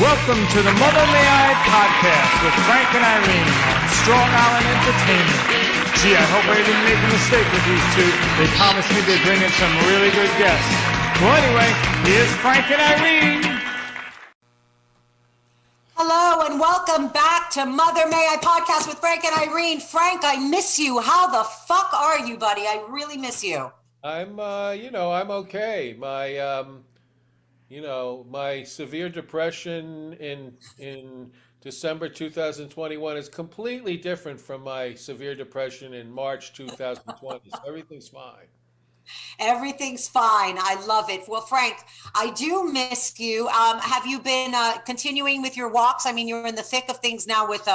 Welcome to the Mother May I podcast with Frank and Irene on Strong Island Entertainment. Gee, I hope I didn't make a mistake with these two. They promised me they'd bring in some really good guests. Well, anyway, here's Frank and Irene. Hello and welcome back to Mother May I podcast with Frank and Irene. Frank, I miss you. How the fuck are you, buddy? I really miss you. I'm okay. My severe depression in December 2021 is completely different from my severe depression in March 2020. So everything's fine. Everything's fine. I love it. Well, Frank, I do miss you. Have you been continuing with your walks? I mean, you're in the thick of things now with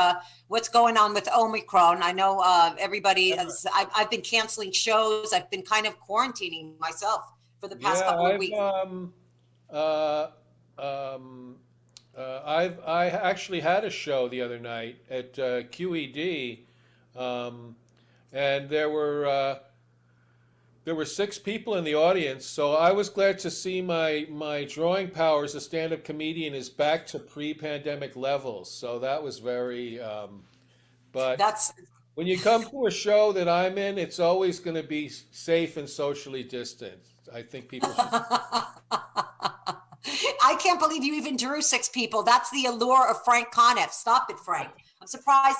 what's going on with Omicron. I know everybody has, I've been canceling shows. I've been kind of quarantining myself for the past couple of weeks. I actually had a show the other night at QED, and there were 6 people in the audience. So I was glad to see my drawing power as a stand-up comedian is back to pre-pandemic levels. So that was very. When you come to a show that I'm in, it's always going to be safe and socially distant. I think people should. I can't believe you even drew 6 people. That's the allure of Frank Conniff. Stop it, Frank. I'm surprised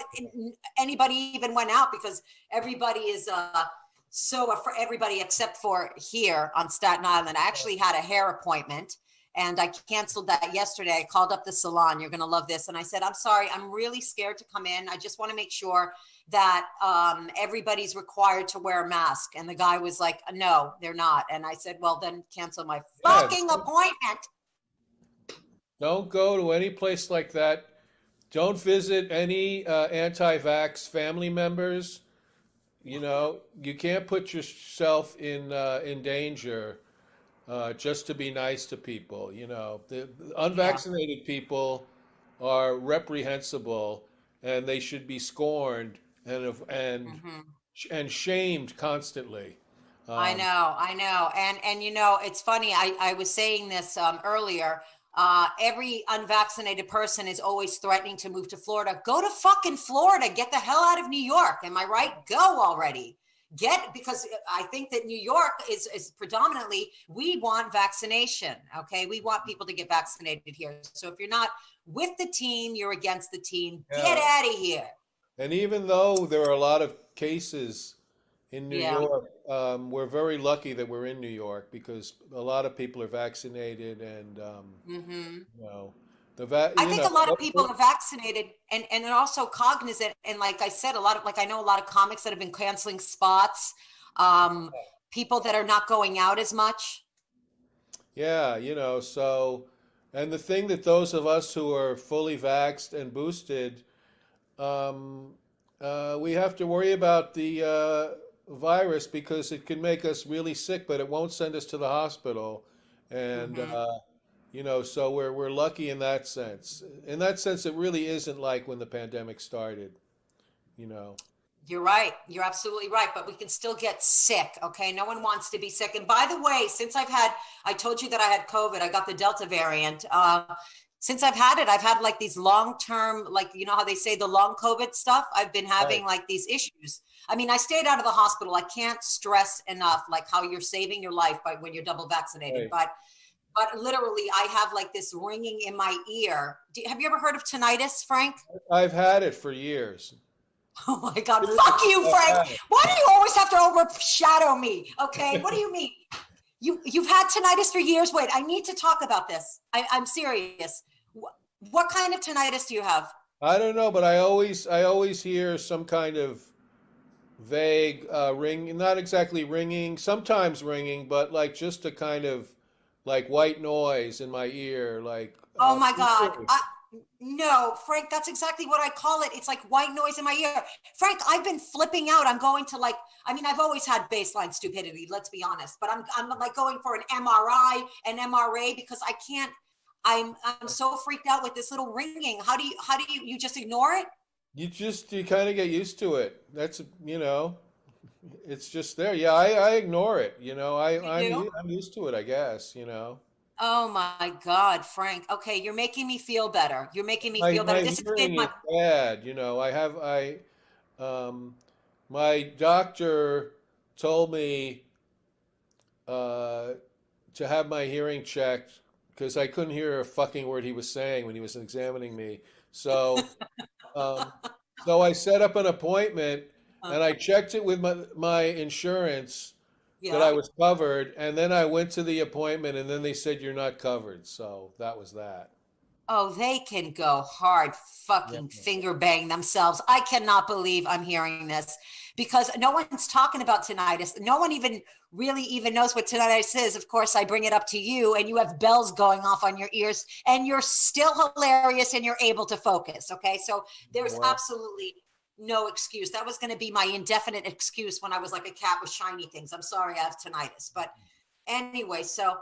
anybody even went out because everybody is for everybody except for here on Staten Island. I actually had a hair appointment and I canceled that yesterday. I called up the salon. You're going to love this. And I said, I'm sorry, I'm really scared to come in. I just want to make sure that everybody's required to wear a mask. And the guy was like, no, they're not. And I said, well, then cancel my fucking appointment. Don't go to any place like that. Don't visit any anti-vax family members. You know, you can't put yourself in danger just to be nice to people. You know, the unvaccinated people are reprehensible, and they should be scorned and shamed constantly. I know, and you know, it's funny. I was saying this earlier. Every unvaccinated person is always threatening to move to Florida. Go to fucking Florida. Get the hell out of New York. Am I right? Go already. Because I think that New York is predominantly, we want vaccination. Okay. We want people to get vaccinated here. So if you're not with the team, you're against the team. Yeah. Get out of here. And even though there are a lot of cases in New York, we're very lucky that we're in New York because a lot of people are vaccinated, and I think a lot of people are vaccinated and are also cognizant. And like I said, I know a lot of comics that have been canceling spots, people that are not going out as much. Yeah, and the thing that those of us who are fully vaxxed and boosted, we have to worry about the virus because it can make us really sick, but it won't send us to the hospital. And, so we're lucky in that sense. In that sense, it really isn't like when the pandemic started, You're right. You're absolutely right. But we can still get sick. Okay. No one wants to be sick. And by the way, since I told you that I had COVID, I got the Delta variant. Since I've had it, I've had like these long-term, like, you know how they say the long COVID stuff? I've been having like these issues. I mean, I stayed out of the hospital. I can't stress enough, like how you're saving your life when you're double vaccinated. Right. But literally I have like this ringing in my ear. Have you ever heard of tinnitus, Frank? I've had it for years. Oh my God. Fuck you, Frank. Why do you always have to overshadow me? Okay. What do you mean? You've had tinnitus for years. Wait, I need to talk about this. I'm serious. What kind of tinnitus do you have? I don't know, but I always hear some kind of vague ring, not exactly ringing, sometimes ringing, but like just a kind of like white noise in my ear, like. Oh my God. No, Frank, that's exactly what I call it. It's like white noise in my ear. Frank, I've been flipping out. I'm going to I've always had baseline stupidity, let's be honest, but I'm like going for an MRI, an MRA because I can't, I'm so freaked out with this little ringing. How do you just ignore it? You kind of get used to it. That's, it's just there. Yeah, I ignore it. I'm used to it, I guess, Oh my God, Frank. Okay, you're making me feel better. You're making me My feel better. my This has been hearing is my bad. Um, my doctor told me uh, to have my hearing checked because I couldn't hear a fucking word he was saying when he was examining me. So, um, so I set up an appointment and I checked it with my insurance that I yeah. was covered, and then I went to the appointment, and then they said you're not covered. So that was that. Oh, they can go hard Yeah. fucking finger bang themselves. I cannot believe I'm hearing this because no one's talking about tinnitus. No one even really even knows what tinnitus is. Of course, I bring it up to you and you have bells going off on your ears and you're still hilarious and you're able to focus. Okay. So there's Well, absolutely no excuse. That was going to be my indefinite excuse when I was like a cat with shiny things. I'm sorry I have tinnitus. But anyway, so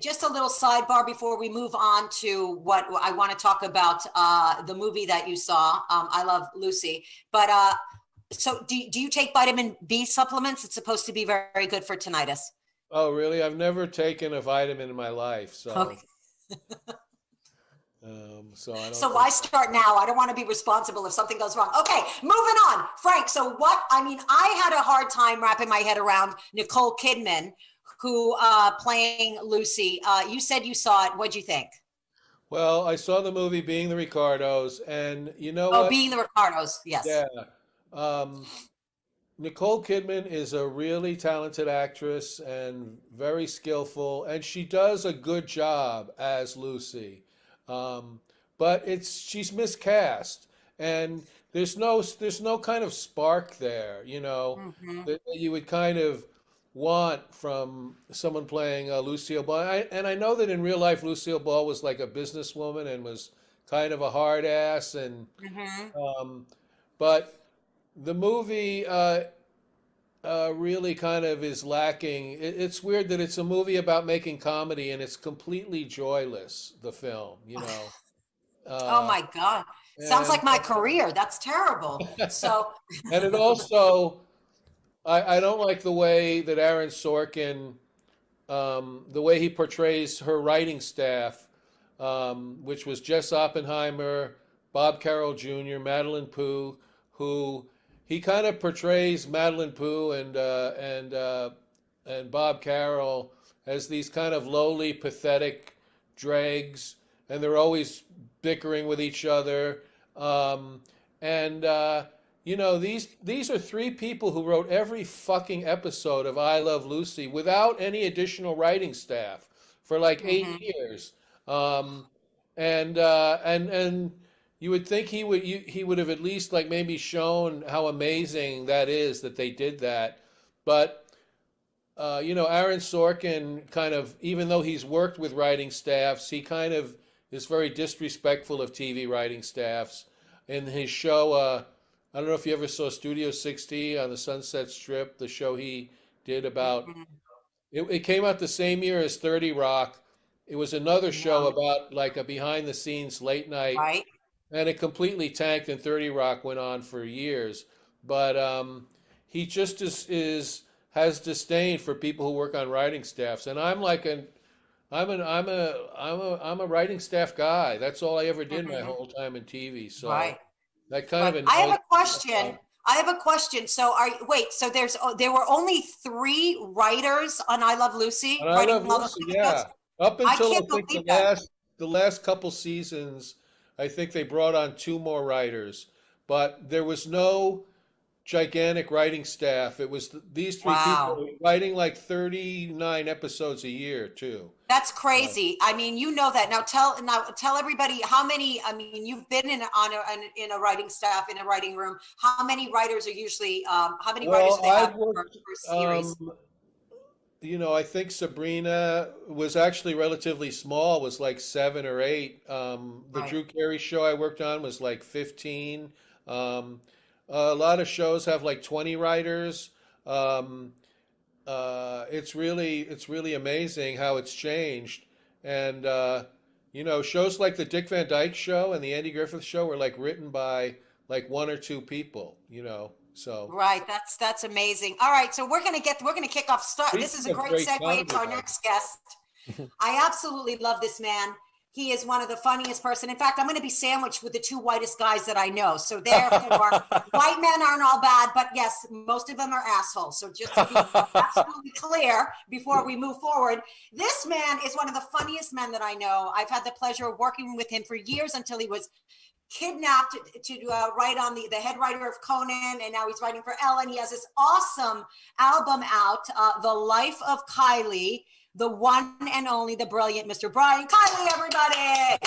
just a little sidebar before we move on to what I want to talk about, the movie that you saw, I Love Lucy. But so do you take vitamin B supplements? It's supposed to be very, very good for tinnitus. oh, really? I've never taken a vitamin in my life, so Okay. so I don't So think. why start now? I don't want to be responsible if something goes wrong. Okay, moving on. Frank, so I had a hard time wrapping my head around Nicole Kidman, who playing Lucy. You said you saw it. What'd you think? Well, I saw the movie Being the Ricardos, and you know Oh, what? being the Ricardos. Yes. Yeah. Um, Nicole Kidman is a really talented actress and very skillful, and she does a good job as Lucy. Um, but she's miscast, and there's no kind of spark there, Hmm. that you would kind of want from someone playing Lucille Ball. And I know that in real life, Lucille Ball was like a businesswoman and was kind of a hard ass, and Hmm. um, but the movie really kind of is lacking. It's weird that it's a movie about making comedy and it's completely joyless, the film, Oh Uh, my God. Sounds and like my career. That's terrible. So, and it also, I don't like the way that Aaron Sorkin, the way he portrays her writing staff, which was Jess Oppenheimer, Bob Carroll Jr., Madeline Pooh, who he kind of portrays Madeline Pooh and Bob Carroll as these kind of lowly, pathetic dregs, and they're always bickering with each other. And these are three people who wrote every fucking episode of I Love Lucy without any additional writing staff for like eight mhm. years. Um, and you would think he would have at least like maybe shown how amazing that is that they did that. But Aaron Sorkin kind of, even though he's worked with writing staffs, he kind of is very disrespectful of TV writing staffs. In his show, I don't know if you ever saw Studio 60 on the Sunset Strip, the show he did about it came out the same year as 30 Rock. It was another show No, about like a behind the scenes late night, right? and it completely tanked, and 30 Rock went on for years. But he just has disdain for people who work on writing staffs, and I'm a writing staff guy. That's all I ever did my Mhm. whole time in TV. So Right. that kind of Right. I have annoys a question. I have a question. So wait, so there were only three writers on I Love Lucy And I writing Love all those Lucy, episodes? yeah. Up I until I can't think believe that. the last couple seasons, I think they brought on two more writers, but there was no gigantic writing staff. It was these three Wow. people writing like 39 episodes a year too. That's So, crazy. I mean, you know that. Now tell everybody how many, I mean, you've been in a writing staff, in a writing room. How many writers are usually, how many writers do well, they have I've per worked. series? I think Sabrina was actually relatively small, was like 7 or 8. The Right. Drew Carey show I worked on was like 15. Um, a lot of shows have like 20 writers. Um, it's really amazing how it's changed. And shows like the Dick Van Dyke Show and the Andy Griffith Show were like written by like one or two people. So Right. That's amazing. All right. So we're gonna kick off. This is speaking a of great great segue comedy, into our by next guest. I absolutely love this man. He is one of the funniest person. In fact, I'm going to be sandwiched with the two whitest guys that I know. So therefore, white men aren't all bad, but yes, most of them are assholes. So just to be absolutely clear before we move forward, this man is one of the funniest men that I know. I've had the pleasure of working with him for years until he was kidnapped to write on the head writer of Conan, and now he's writing for Ellen. He has this awesome album out, The Life of Kiley. The one and only, the brilliant Mr. Brian Kiley, everybody.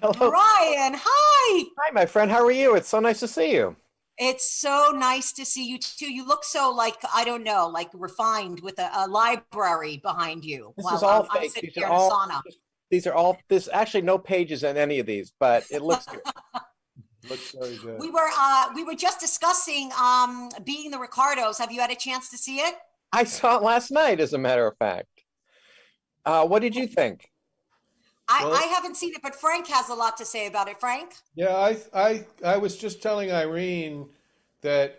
Hello. Brian, hi. Hi, my friend. How are you? It's so nice to see you. It's so nice to see you too. You look so like, I don't know, like refined with a library behind you. This is all fake. There's actually no pages in any of these, but it looks good. Looks very good. We were just discussing Being the Ricardos. Have you had a chance to see it? I saw it last night, as a matter of fact. What did you think? I haven't seen it, but Frank has a lot to say about it. Frank? Yeah, I was just telling Irene that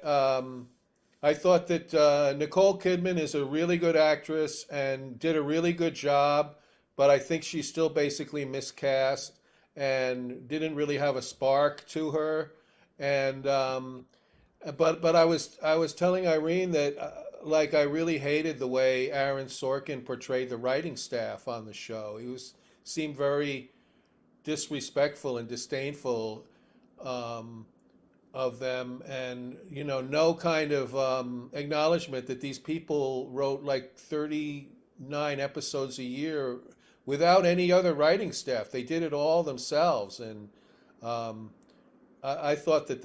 I thought that Nicole Kidman is a really good actress and did a really good job, but I think she's still basically miscast and didn't really have a spark to her. And but I was telling Irene that. Like, I really hated the way Aaron Sorkin portrayed the writing staff on the show. He seemed very disrespectful and disdainful of them, and no kind of acknowledgement that these people wrote like 39 episodes a year without any other writing staff. They did it all themselves, and I thought that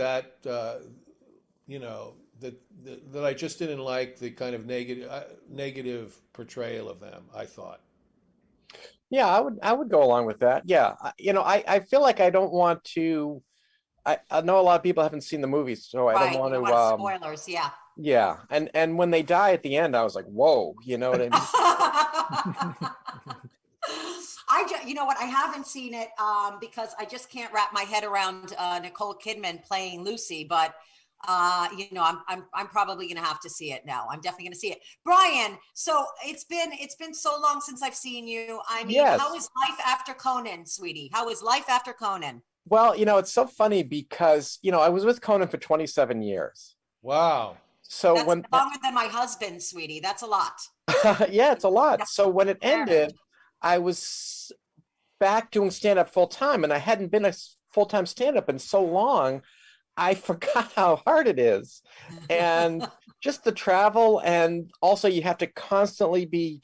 that I just didn't like the kind of negative portrayal of them, I thought. Yeah, I would go along with that. Yeah, I feel like I don't want to. I know a lot of people haven't seen the movies, so I don't want to. Spoilers, yeah. Yeah, and when they die at the end, I was like, whoa, you know what I mean? You know what? I haven't seen it because I just can't wrap my head around Nicole Kidman playing Lucy, but. I'm probably going to have to see it now. I'm definitely going to see it. Brian, so it's been so long since I've seen you. I mean, yes. How is life after Conan, sweetie? How is life after Conan? Well, it's so funny because, I was with Conan for 27 years. Wow. So that's longer than my husband, sweetie. That's a lot. Yeah, it's a lot. So when it ended, I was back doing stand-up full time, and I hadn't been a full-time stand-up in so long. I forgot how hard it is, and just the travel, and also you have to constantly be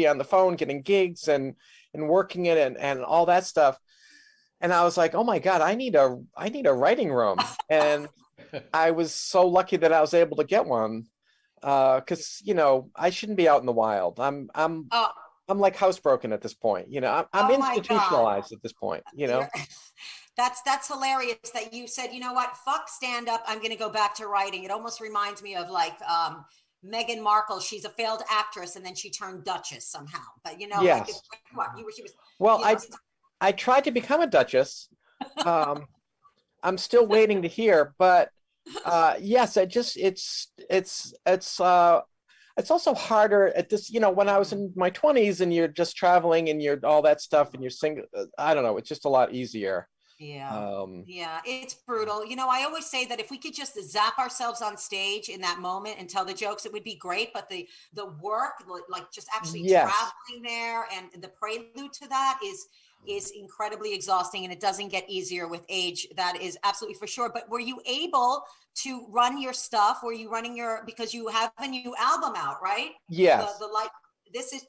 on the phone, getting gigs and working it and all that stuff. And I was like, oh my God, I need a writing room. And I was so lucky that I was able to get one. Cause I shouldn't be out in the wild. I'm like housebroken at this point. I'm institutionalized at this point, That's hilarious that you said, you know what, fuck stand up. I'm going to go back to writing. It almost reminds me of like Meghan Markle. She's a failed actress and then she turned Duchess somehow. But yes. I tried to become a Duchess. I'm still waiting to hear, but yes, it's also harder at this, when I was in my 20s and you're just traveling and you're all that stuff and you're single, I don't know, it's just a lot easier. Yeah. Yeah, it's brutal. I always say that if we could just zap ourselves on stage in that moment and tell the jokes, it would be great. But the work, like just actually traveling there and the prelude to that is incredibly exhausting, and it doesn't get easier with age. That is absolutely for sure. But were you able to run your stuff? Were you running because you have a new album out, right? Yes.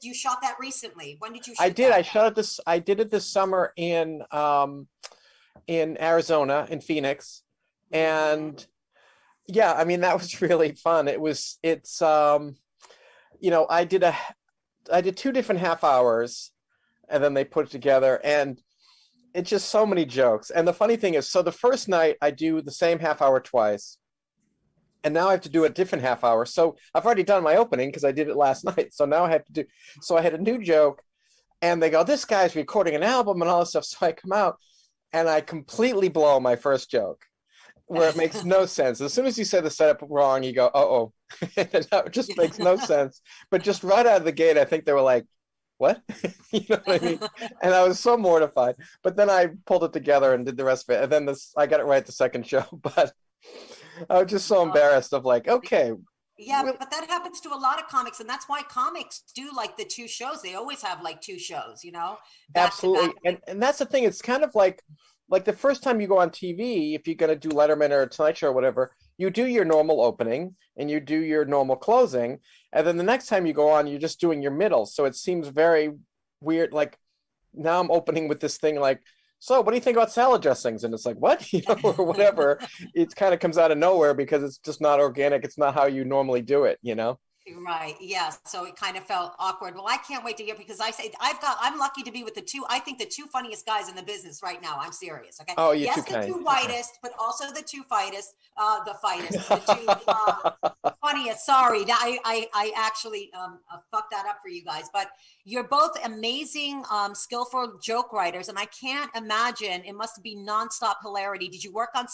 You shot that recently. When did you shoot I did. that? I did it this summer in Arizona, in Phoenix. And yeah, I mean, that was really fun. I did 2 different half hours and then they put it together, and it's just so many jokes. And the funny thing is, so the first night I do the same half hour twice, and now I have to do a different half hour. So I've already done my opening because I did it last night. So now I have to do, so I had a new joke, and they go, this guy's recording an album and all this stuff. So I come out and I completely blow my first joke where it makes no sense. As soon as you say the setup wrong, you go, uh-oh. It just makes no sense. But just right out of the gate, I think they were like, what? You know what I mean? And I was so mortified. But then I pulled it together and did the rest of it. And then I got it right the second show. But I was just so embarrassed of like, okay. Yeah, but that happens to a lot of comics, and that's why comics do like the 2 shows. They always have like 2 shows, you know? Absolutely. And that's the thing. It's kind of like the first time you go on TV, if you're going to do Letterman or Tonight Show or whatever, you do your normal opening and you do your normal closing. And then the next time you go on, you're just doing your middle. So it seems very weird. Like now I'm opening with this thing like, so what do you think about salad dressings? And it's like, what? You know, or whatever. It kind of comes out of nowhere because it's just not organic. It's not how you normally do it, you know? Right. Yeah. So it kind of felt awkward. Well, I can't wait to hear, because I'm lucky to be with I think the 2 funniest guys in the business right now. I'm serious. Okay. Oh, you're yes, too the kind. 2 whitest, but also the 2 the 2 funniest. Sorry. I actually fucked that up for you guys, but you're both amazing, skillful joke writers. And I can't imagine, it must be nonstop hilarity. Did you work on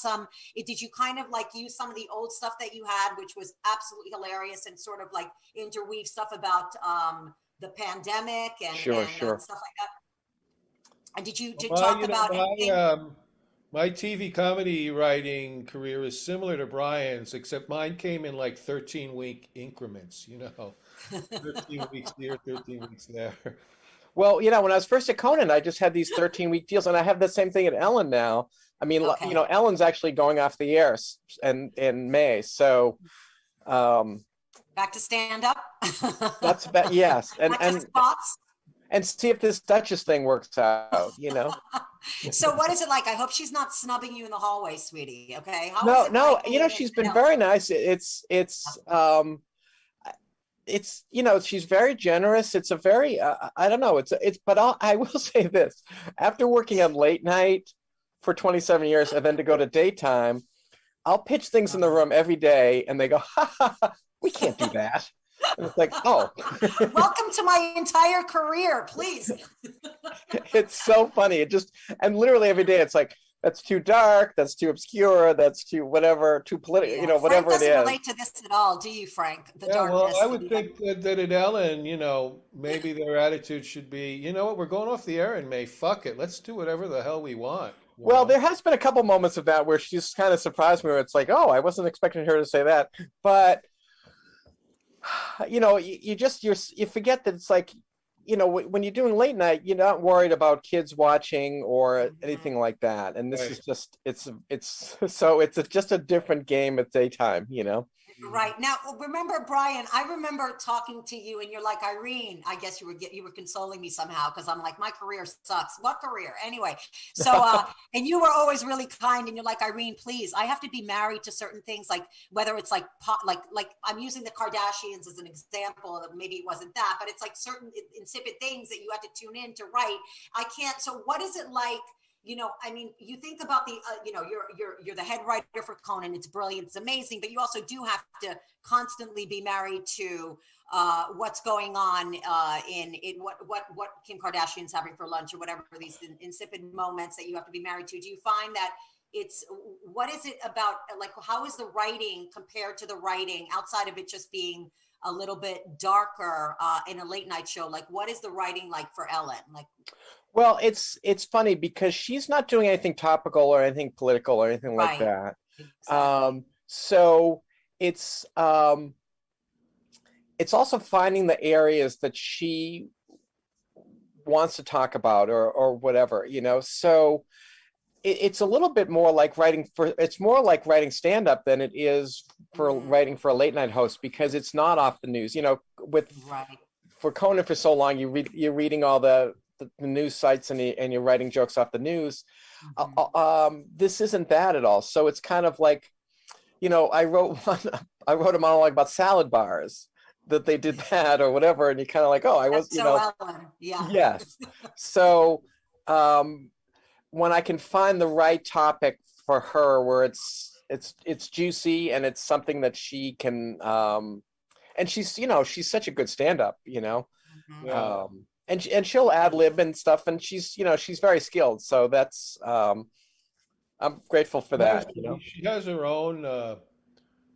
did you kind of like use some of the old stuff that you had, which was absolutely hilarious, and sort of like interweave stuff about the pandemic and stuff like that? And did you talk about anything? My TV comedy writing career is similar to Brian's, except mine came in like 13-week increments, you know, 13 weeks here, 13 weeks there. Well, you know, when I was first at Conan, I just had these 13-week deals, and I have the same thing at Ellen now. I mean, Okay. you know, Ellen's actually going off the air in May, so Back to stand up. that's about, yes, and spots. And see if this Duchess thing works out, you know. So what is it like? I hope she's not snubbing you in the hallway, sweetie. Okay. No, you know, she's been very nice. It's you know, she's very generous. It's a very I don't know. But I will say this: after working on late night for 27 years, and then to go to daytime, I'll pitch things in the room every day, and they go, "Ha ha ha! We can't do that." And it's like, oh. Welcome to my entire career, please. It's so funny. And literally every day it's like, that's too dark, that's too obscure, that's too whatever, too political, you know, whatever it is. Frank doesn't relate to this at all, do you, Frank? The darkness. Well, I would think that at Ellen, you know, maybe their attitude should be, you know what, we're going off the air in May, fuck it, let's do whatever the hell we want. Well, there has been a couple moments of that where she's kind of surprised me, where it's like, oh, I wasn't expecting her to say that. But you know, you forget that it's like, you know, when you're doing late night, you're not worried about kids watching or anything like that. And this is just, it's just a different game at daytime, you know? Right. Now, remember, Brian, I remember talking to you and you're like, Irene, I guess you were consoling me somehow, because I'm like, my career sucks. What career? Anyway. So, and you were always really kind, and you're like, Irene, please, I have to be married to certain things, like whether it's like I'm using the Kardashians as an example, maybe it wasn't that, but it's like certain insipid things that you have to tune in to write. I can't. So what is it like? You know, I mean, you think about the, you know, you're the head writer for Conan. It's brilliant. It's amazing. But you also do have to constantly be married to what's going on in what Kim Kardashian's having for lunch or whatever, these insipid moments that you have to be married to. Do you find that what is it about, like, how is the writing compared to the writing outside of it just being a little bit darker in a late night show? Like, what is the writing like for Ellen? Like, well, it's funny because she's not doing anything topical or anything political or anything like that. Exactly. So it's also finding the areas that she wants to talk about or whatever, you know. So it's a little bit more like it's more like writing stand-up than it is for writing for a late night host, because it's not off the news, you know. For Conan for so long, you're reading all the news sites and you're writing jokes off the news. This isn't that at all. So it's kind of like, you know, I wrote a monologue about salad bars, that they did that or whatever, and you kind of like, oh, I was, you know, Ellen. Yeah. Yes. So when I can find the right topic for her, where it's juicy and it's something that she can, and she's, you know, she's such a good stand-up, you know. Yeah. And she'll ad lib and stuff, and she's, you know, she's very skilled. So that's I'm grateful for that. You know, she has her own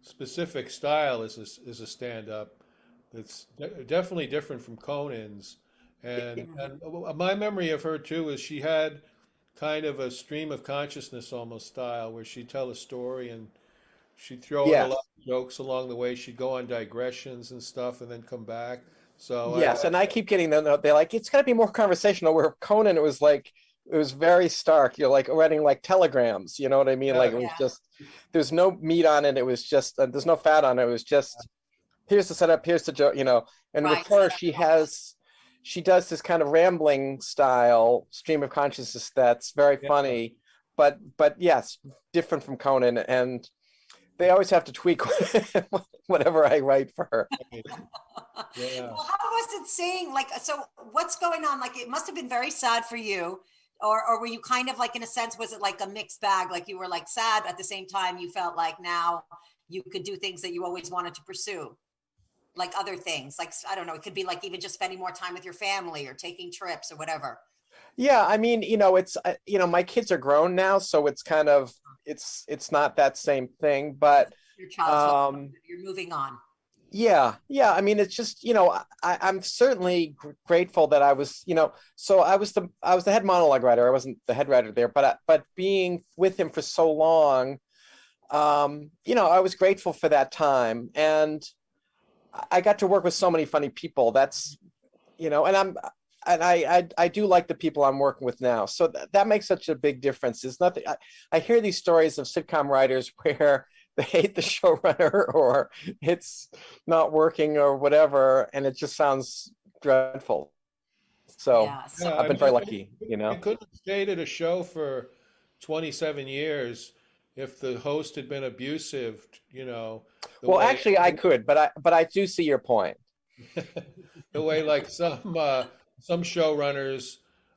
specific style as a stand up that's definitely different from Conan's, And my memory of her too is she had kind of a stream of consciousness almost style where she'd tell a story and she'd throw in a Yes. lot of jokes along the way. She'd go on digressions and stuff and then come back. So Yes, and I keep getting them. They're like, it's got to be more conversational. Where Conan, it was like, it was very stark. You're like writing like telegrams. You know what I mean? Yeah. Like it was just, there's no meat on it. It was just, there's no fat on it. It was just, here's the setup, here's the joke. You know, and with her, she does this kind of rambling style stream of consciousness that's very funny, but yes, different from Conan. And they always have to tweak whatever I write for her. Yeah. Well, how was it saying, like, so what's going on? Like, it must have been very sad for you, or were you kind of like, in a sense, was it like a mixed bag? Like you were like sad at the same time you felt like now you could do things that you always wanted to pursue, like other things, like, I don't know, it could be like even just spending more time with your family or taking trips or whatever. Yeah, I mean, you know, it's you know, my kids are grown now, so it's kind of it's not that same thing, but Your child's you're moving on. yeah. I mean, it's just, you know, I'm certainly grateful that I was, you know, so I was the head monologue writer. I wasn't the head writer there, but being with him for so long, you know, I was grateful for that time, and I got to work with so many funny people. That's, you know, and I do like the people I'm working with now. So that makes such a big difference. It's nothing. I hear these stories of sitcom writers where they hate the showrunner or it's not working or whatever, and it just sounds dreadful. So I've been very lucky, you know. You couldn't have stayed at a show for 27 years if the host had been abusive, you know. Well, actually, I could, but I do see your point. The way like some showrunners,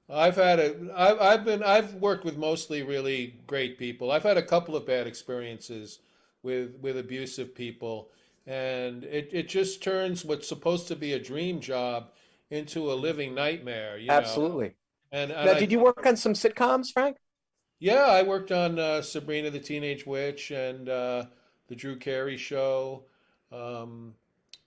I've worked with mostly really great people. I've had a couple of bad experiences with abusive people, and it just turns what's supposed to be a dream job into a living nightmare. You Absolutely. know? And Now, did you work on some sitcoms, Frank? Yeah, I worked on Sabrina the Teenage Witch and the Drew Carey Show. A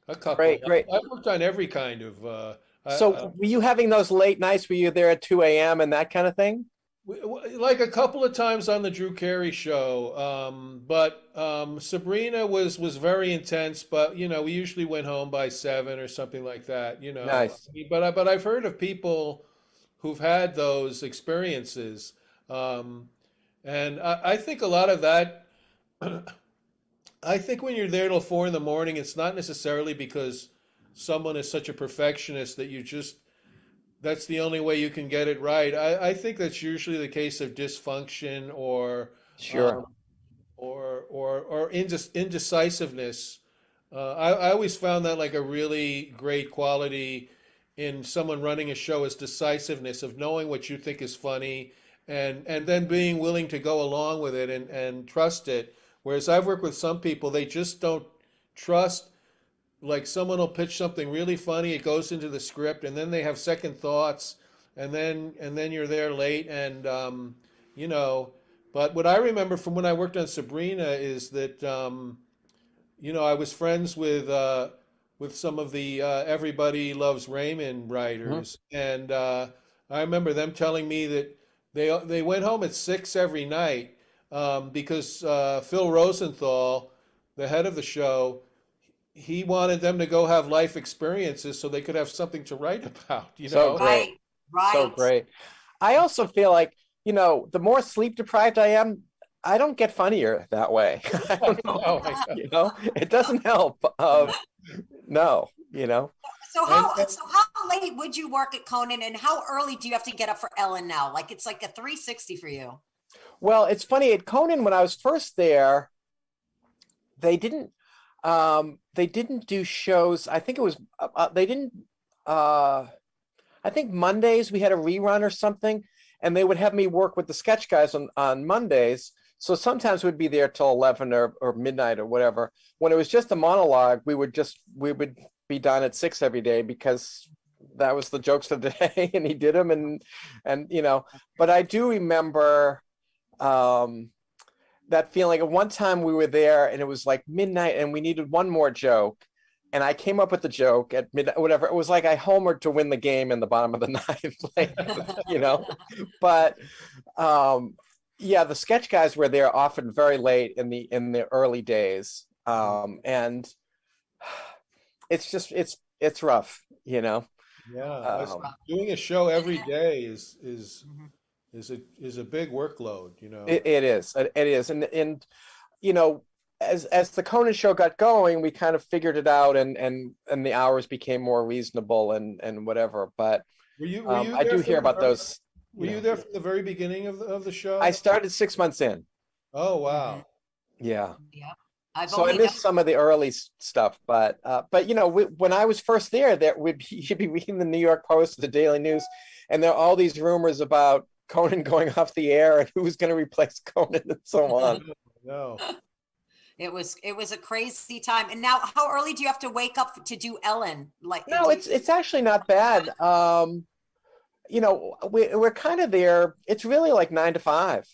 couple. Great. I've worked on every kind of. So were you having those late nights where you're there at 2 a.m. and that kind of thing? Like a couple of times on the Drew Carey Show, but Sabrina was very intense. But you know, we usually went home by 7 or something like that. You know, Nice. But I've heard of people who've had those experiences, and I think a lot of that. I think when you're there till 4 a.m, it's not necessarily because someone is such a perfectionist that that's the only way you can get it right. I think that's usually the case of dysfunction or Sure. or indecisiveness. I always found that like a really great quality in someone running a show is decisiveness of knowing what you think is funny and then being willing to go along with it and trust it. Whereas I've worked with some people, they just don't trust. Like someone will pitch something really funny, it goes into the script, and then they have second thoughts, and then you're there late, and you know. But what I remember from when I worked on Sabrina is that you know, I was friends with some of the Everybody Loves Raymond writers, and I remember them telling me that they went home at 6 every night because Phil Rosenthal, the head of the show, he wanted them to go have life experiences so they could have something to write about, you know? So great. Right. So great. I also feel like, you know, the more sleep deprived I am, I don't get funnier that way. I don't know. You know, it doesn't help. No, you know. So how late would you work at Conan, and how early do you have to get up for Ellen now? Like it's like a 360 for you. Well, it's funny at Conan when I was first there, they didn't do shows. I think it was they didn't. I think Mondays we had a rerun or something, and they would have me work with the sketch guys on Mondays. So sometimes we'd be there till 11 or midnight or whatever. When it was just a monologue, we would be done at 6 every day because that was the jokes of the day, and he did them, and you know. But I do remember that feeling. At one time we were there and it was like midnight and we needed one more joke, and I came up with the joke at midnight, whatever. It was like I homered to win the game in the bottom of the ninth, like, you know. But yeah, the sketch guys were there often very late in the early days, and it's rough, you know. Yeah, doing a show every day is a big workload, you know. It is, and you know, as the Conan show got going, we kind of figured it out, and the hours became more reasonable and whatever. But were you I do hear about those. Were you there from the very beginning of the show? I started 6 months in. Oh wow! Yeah. Yeah. So I missed some of the early stuff, but you know, when I was first there, you'd be reading the New York Post, the Daily News, and there are all these rumors about Conan going off the air and who's going to replace Conan and so on. No. It was a crazy time. And now, how early do you have to wake up to do Ellen? Like, no, it's actually not bad. You know, we're kind of there. It's really like 9 to 5.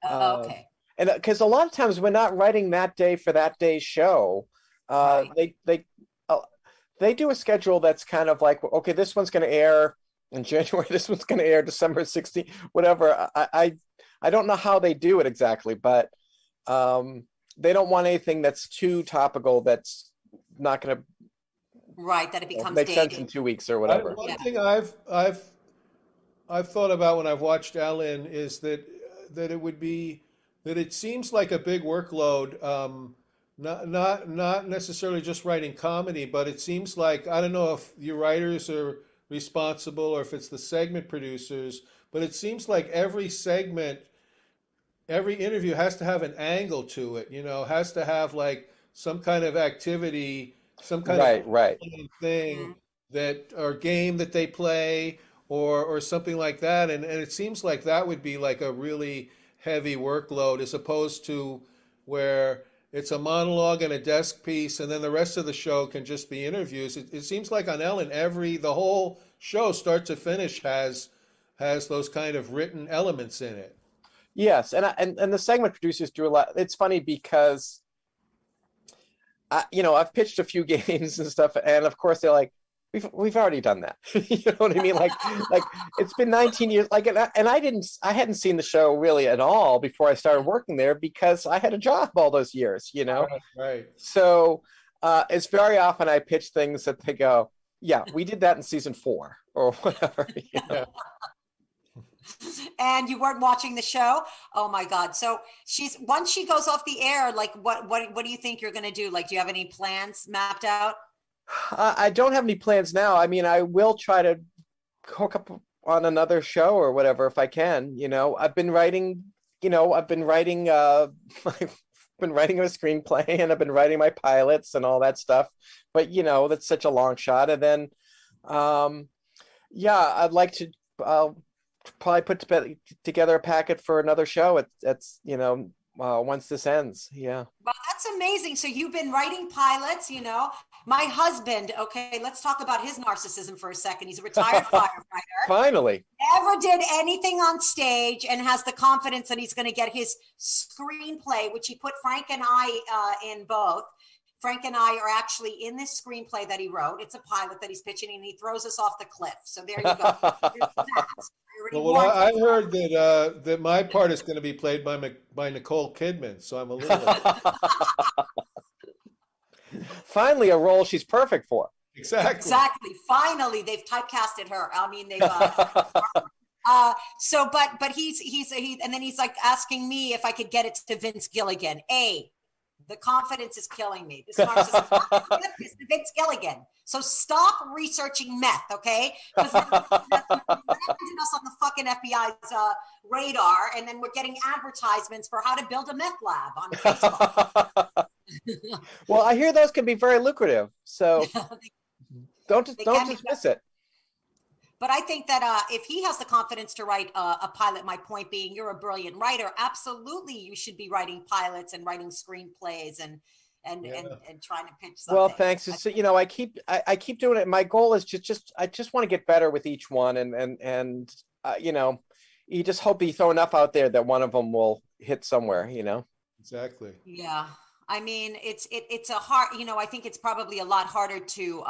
Okay. And because a lot of times we're not writing that day for that day's show. Right. They do a schedule that's kind of like, okay, this one's going to air in January. This one's going to air December 16th, whatever. I don't know how they do it exactly, but they don't want anything that's too topical. That's not going to that it becomes make sense in 2 weeks or whatever. One thing I've thought about when I've watched Ellen is that it seems like a big workload, not necessarily just writing comedy, but it seems like, I don't know if your writers are responsible or if it's the segment producers, but it seems like every segment, every interview has to have an angle to it, you know, has to have like some kind of activity, some kind of thing that, or game that they play or something like that. And it seems like that would be like a really heavy workload, as opposed to where it's a monologue and a desk piece and then the rest of the show can just be interviews. It seems like on Ellen, the whole show start to finish has those kind of written elements in it. Yes, and the segment producers do a lot. It's funny because you know, I've pitched a few games and stuff, and of course they're like, we've already done that. You know what I mean? Like it's been 19 years. Like, and I hadn't seen the show really at all before I started working there because I had a job all those years. You know, right. So it's very often I pitch things that they go, yeah, we did that in season 4 or whatever. You know? And you weren't watching the show? Oh my God! So once she goes off the air, like what do you think you're going to do? Like, do you have any plans mapped out? I don't have any plans now. I mean, I will try to hook up on another show or whatever if I can. You know, I've been writing. You know, I've been writing. I've been writing a screenplay and I've been writing my pilots and all that stuff. But you know, that's such a long shot. And then, yeah, I'd like to probably put together a packet for another show. It's you know. Once this ends, yeah. Well, that's amazing. So you've been writing pilots, you know. My husband, okay, let's talk about his narcissism for a second. He's a retired firefighter. Finally. Never did anything on stage and has the confidence that he's going to get his screenplay, which he put Frank and I in both. Frank and I are actually in this screenplay that he wrote. It's a pilot that he's pitching and he throws us off the cliff. So there you go. There's that. Well, I heard that my part is going to be played by Nicole Kidman, so I'm a little. Finally, a role she's perfect for. Exactly. Finally, they've typecasted her. I mean, they've. So, but he's and then he's like asking me if I could get it to Vince Gilligan. The confidence is killing me. This narcissism is Vince Gilligan. So stop researching meth, okay? Because that's us on the fucking FBI's radar, and then we're getting advertisements for how to build a meth lab on Facebook. Well, I hear those can be very lucrative, so don't dismiss it. But I think that if he has the confidence to write a pilot, my point being, you're a brilliant writer. Absolutely, you should be writing pilots and writing screenplays and trying to pitch something. Well, thanks. You know, I keep doing it. My goal is I just want to get better with each one, and you know, you just hope you throw enough out there that one of them will hit somewhere. You know. Exactly. Yeah. I mean, it's a hard, I think it's probably a lot harder to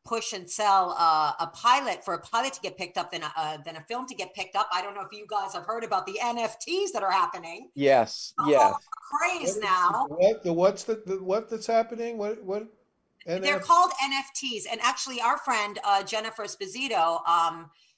push and sell a pilot for a pilot to get picked up than a film to get picked up. I don't know if you guys have heard about the NFTs that are happening. Yes, Oh, yes. craze now. What that's happening? What? They're called NFTs, and actually, our friend Jennifer Esposito,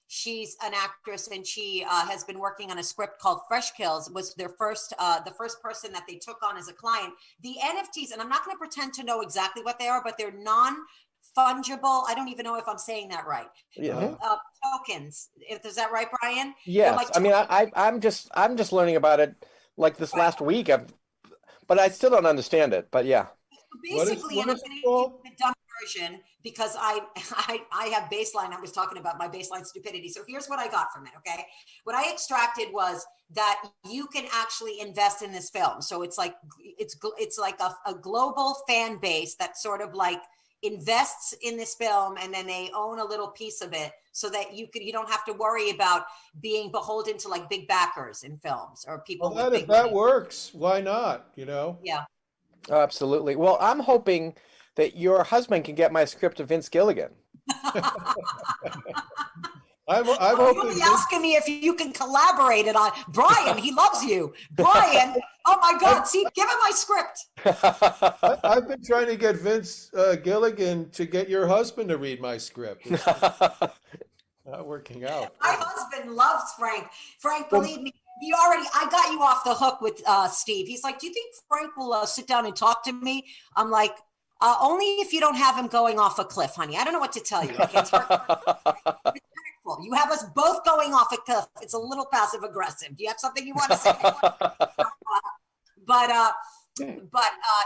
she's an actress, and she has been working on a script called Fresh Kills. Was their the first person that they took on as a client. The NFTs, and I'm not going to pretend to know exactly what they are, but they're non-fungible. I don't even know if I'm saying that right. Yeah. Tokens. Is that right, Brian? Yes. Like I mean, I'm just learning about it like this last week. But I still don't understand it. But yeah. Basically, and I'm going to do the dumb version because I have baseline. I was talking about my baseline stupidity. So here's what I got from it. Okay, what I extracted was that you can actually invest in this film. So it's like a global fan base that sort of like invests in this film, and then they own a little piece of it, so that you don't have to worry about being beholden to like big backers in films or people. Well, if that works, why not? Yeah. Absolutely. Well, I'm hoping that your husband can get my script to Vince Gilligan. I'm hoping. You'll be asking me if you can collaborate it on Brian. He loves you, Brian. Oh my God! See, give him my script. I've been trying to get Vince Gilligan to get your husband to read my script. It's not working out. My husband loves Frank. Frank, believe me. I got you off the hook with Steve. He's like, do you think Frank will sit down and talk to me? I'm like, only if you don't have him going off a cliff, honey. I don't know what to tell you. Okay? It's hurtful. You have us both going off a cliff. It's a little passive aggressive. Do you have something you want to say? But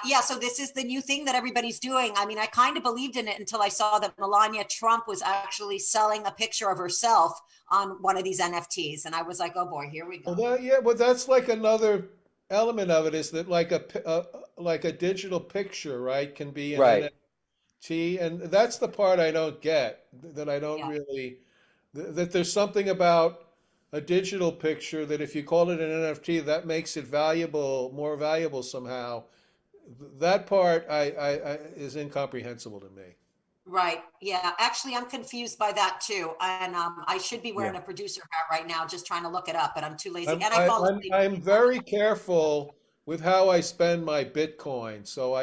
yeah, so this is the new thing that everybody's doing. I mean, I kind of believed in it until I saw that Melania Trump was actually selling a picture of herself on one of these NFTs. And I was like, oh boy, here we go. Well, that's like another element of it, is that like a digital picture, right, can be an NFT. And that's the part I don't get, that I don't really, that there's something about a digital picture that if you call it an NFT, that makes it more valuable somehow. That part is incomprehensible to me. Right. Yeah. Actually, I'm confused by that too. And I should be wearing a producer hat right now, just trying to look it up, but I'm too lazy. I'm very careful with how I spend my Bitcoin. So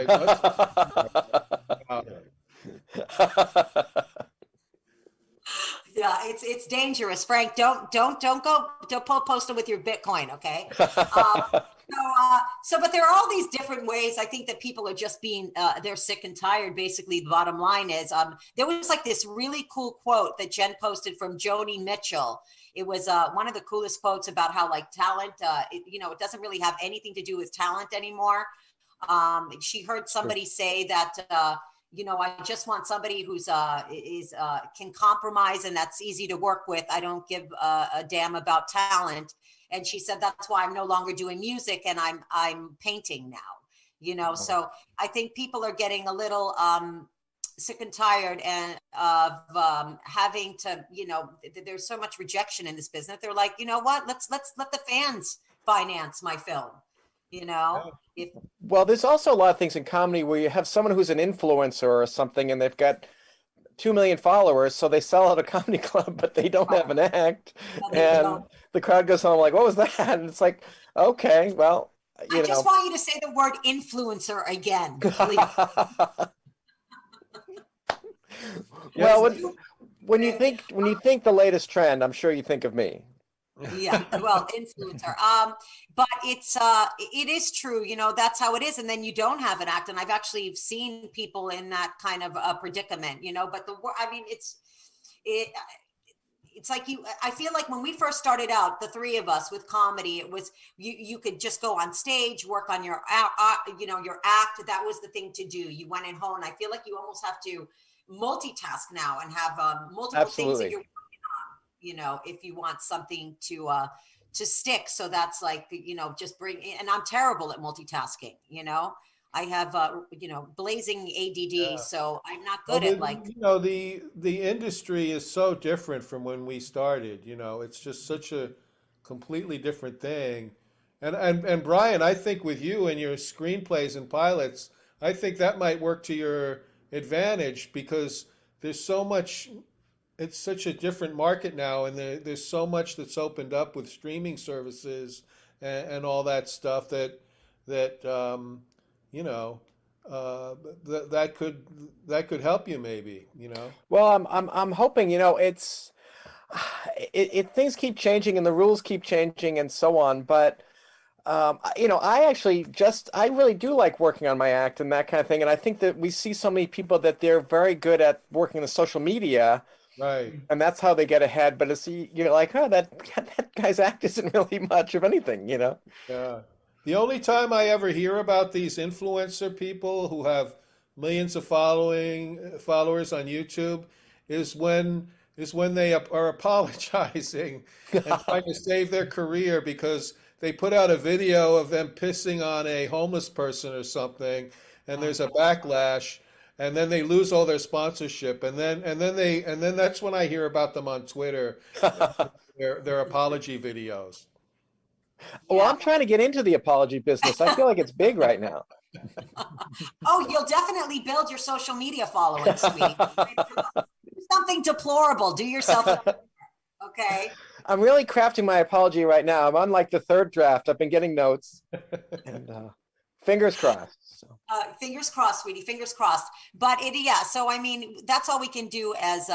yeah, it's dangerous, Frank. Don't post them with your Bitcoin, okay? But there are all these different ways. I think that people are just being they're sick and tired. Basically, the bottom line is there was like this really cool quote that Jen posted from Joni Mitchell. It was one of the coolest quotes about how like talent, it doesn't really have anything to do with talent anymore. She heard somebody say that. I just want somebody who's can compromise and that's easy to work with. I don't give a damn about talent. And she said that's why I'm no longer doing music and I'm painting now. So I think people are getting a little sick and tired of having to, there's so much rejection in this business. They're like, you know what? Let's let the fans finance my film. Well, there's also a lot of things in comedy where you have someone who's an influencer or something, and they've got 2 million followers, so they sell out a comedy club, but they don't have an act, and the crowd goes home like, "What was that?" And it's like, okay, well, I just want you to say the word influencer again, please. Well, when you think the latest trend, I'm sure you think of me. Yeah, well, influencer. But it is true, that's how it is. And then you don't have an act. And I've actually seen people in that kind of a predicament, but it's like I feel like when we first started out, the three of us with comedy, it was, you could just go on stage, work on your act. That was the thing to do. You went in home. And I feel like you almost have to multitask now and have multiple things that you're if you want something to stick. So that's like, just bring in, and I'm terrible at multitasking, I have, blazing ADD, so I'm not good at like. The industry is so different from when we started, it's just such a completely different thing. And Brian, I think with you and your screenplays and pilots, I think that might work to your advantage because there's so much. It's such a different market now, and there's so much that's opened up with streaming services and all that stuff that you know that could help you maybe. Well, I'm hoping. It's things keep changing and the rules keep changing and so on, but. I really do like working on my act and that kind of thing. And I think that we see so many people that they're very good at working the social media. Right. And that's how they get ahead. But you're like, oh, that guy's act isn't really much of anything, Yeah. The only time I ever hear about these influencer people who have millions of followers on YouTube is when they are apologizing and trying to save their career because they put out a video of them pissing on a homeless person or something, and there's a backlash, and then they lose all their sponsorship, and then that's when I hear about them on Twitter, their apology videos. Well, I'm trying to get into the apology business. I feel like it's big right now. Oh, you'll definitely build your social media following, sweetie. Do something deplorable. Do yourself okay? I'm really crafting my apology right now. I'm on like the third draft. I've been getting notes, and fingers crossed. So. Fingers crossed, sweetie. Fingers crossed. But so I mean, that's all we can do as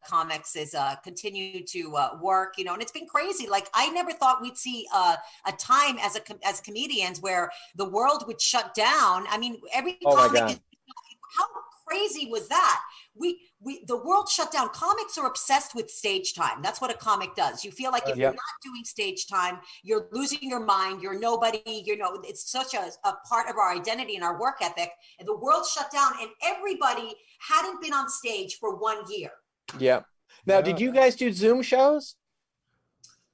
comics is continue to work, and it's been crazy. Like I never thought we'd see a time as comedians where the world would shut down. I mean, every comic. How crazy was that? The world shut down. Comics are obsessed with stage time. That's what a comic does. You feel like if you're not doing stage time, you're losing your mind. You're nobody. It's such a part of our identity and our work ethic. And the world shut down, and everybody hadn't been on stage for 1 year. Yeah. Now, did you guys do Zoom shows?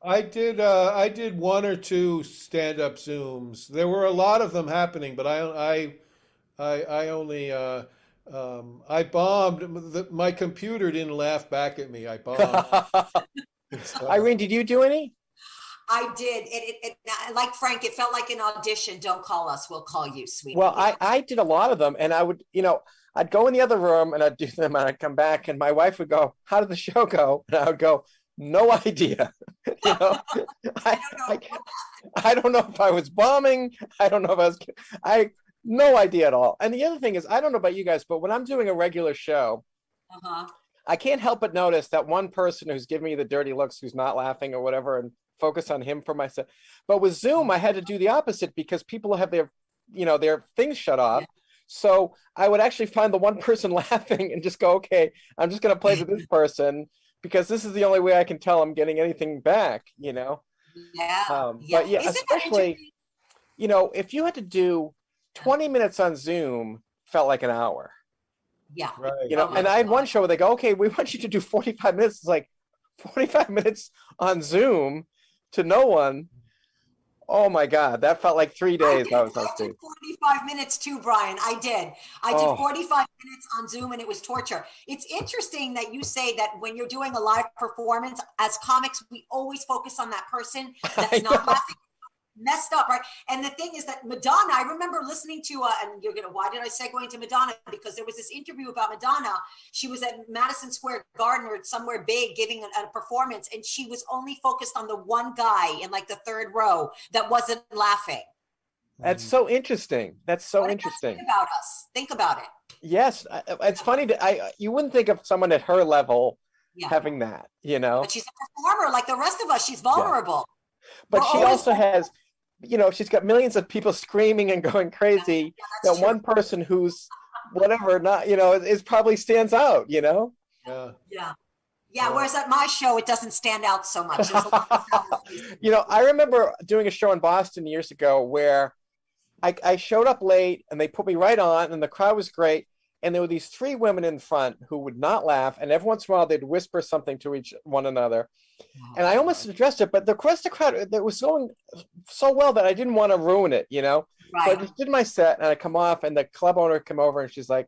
I did one or two stand-up Zooms. There were a lot of them happening, but I only. I bombed. My computer didn't laugh back at me. I bombed. Irene, did you do any? I did. It like Frank, it felt like an audition. Don't call us. We'll call you, sweetie. Well, I did a lot of them, and I would, I'd go in the other room and I'd do them, and I'd come back, and my wife would go, "How did the show go?" And I would go, "No idea." I don't know if I was bombing. I don't know if no idea at all. And the other thing is, I don't know about you guys, but when I'm doing a regular show, I can't help but notice that one person who's giving me the dirty looks, who's not laughing or whatever, and focus on him for myself. But with Zoom, I had to do the opposite because people have their things shut off. So I would actually find the one person laughing and just go, okay, I'm just going to play to this person because this is the only way I can tell I'm getting anything back, Yeah. But yeah, especially, if you had to do 20 minutes on Zoom felt like an hour. Yeah. Right. And I had one show where they go, okay, we want you to do 45 minutes. It's like 45 minutes on Zoom to no one. Oh my God, that felt like 3 days. I did 45 minutes too, Brian. I did 45 minutes on Zoom, and it was torture. It's interesting that you say that when you're doing a live performance, as comics, we always focus on that person that's not laughing. Messed up, right? And the thing is that Madonna, I remember listening to, and why did I segue into Madonna? Because there was this interview about Madonna. She was at Madison Square Garden or somewhere big giving a performance, and she was only focused on the one guy in like the third row that wasn't laughing. That's so interesting. That's so interesting. Think about us. Think about it. Yes. It's funny you wouldn't think of someone at her level having that, But she's a performer like the rest of us. She's vulnerable. Yeah. But she also has, she's got millions of people screaming and going crazy. That true. One person who's whatever, not, is probably stands out, Yeah. Whereas at my show, it doesn't stand out so much. I remember doing a show in Boston years ago where I showed up late and they put me right on and the crowd was great. And there were these three women in front who would not laugh. And every once in a while, they'd whisper something to one another. And I almost addressed it, but the rest of the crowd, it was going so well that I didn't want to ruin it, Right. So I just did my set and I come off and the club owner come over and she's like,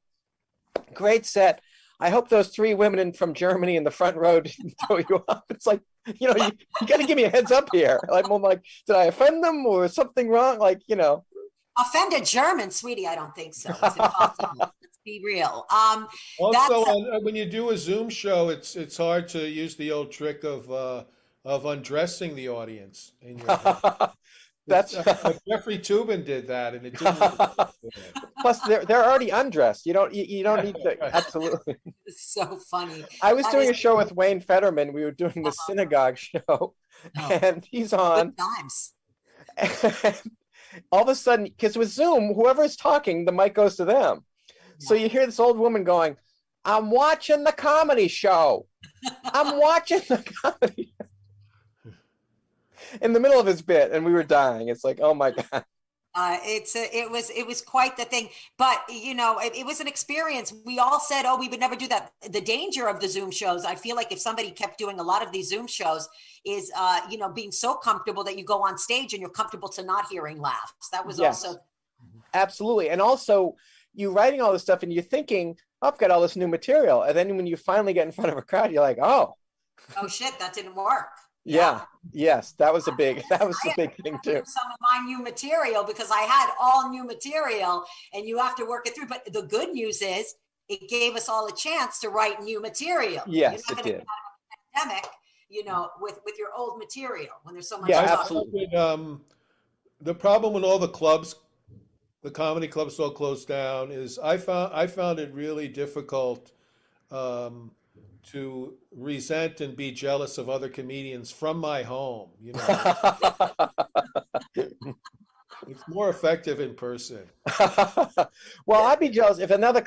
"Great set. I hope those 3 women from Germany in the front row didn't throw you off. It's like, you got to give me a heads up here. I'm like, did I offend them or something wrong? Like, Offend a German, sweetie? I don't think so. It's impossible. Let's be real. Also, when you do a Zoom show, it's hard to use the old trick of undressing the audience in your head. That's Jeffrey Toobin did that, and it didn't. Plus, they're already undressed. You don't need to. Absolutely. It's so funny. I was doing a show with Wayne Fetterman. We were doing the synagogue show, and he's on. Good times. And all of a sudden, because with Zoom, whoever's talking, the mic goes to them. So you hear this old woman going, "I'm watching the comedy show. I'm watching the comedy." In the middle of his bit, and we were dying. It's like, oh my God. It was quite the thing, but it was an experience. We all said, oh, we would never do that. The danger of the Zoom shows, I feel like if somebody kept doing a lot of these Zoom shows, is being so comfortable that you go on stage and you're comfortable to not hearing laughs. That was also absolutely. And also, you writing all this stuff and you're thinking, oh, I've got all this new material, and then when you finally get in front of a crowd, you're like, oh shit, that didn't work. Yeah. Yes, that was a big thing too. Some of my new material, because I had all new material, and you have to work it through. But the good news is, it gave us all a chance to write new material. Yes, You're not it did. Pandemic, with your old material when there's so much. Yeah, absolutely. The problem with all the clubs, the comedy clubs all closed down, is I found it really difficult to resent and be jealous of other comedians from my home. It's more effective in person. Well, I'd be jealous if another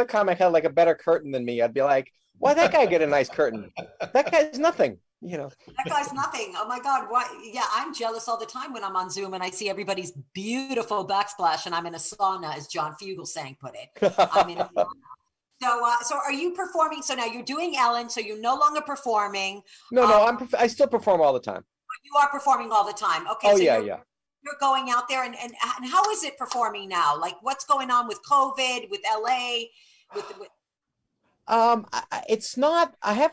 comic had like a better curtain than me. I'd be like, why that guy get a nice curtain? That guy's nothing. That guy's nothing. Oh my God. Why? Yeah, I'm jealous all the time when I'm on Zoom and I see everybody's beautiful backsplash and I'm in a sauna, as John Fugelsang put it. I'm in a sauna. So are you performing? So now you're doing Ellen, so you're no longer performing. No, I still perform all the time. You are performing all the time. Okay. Oh, so yeah. You're going out there and how is it performing now? Like what's going on with COVID, with LA, it's not, I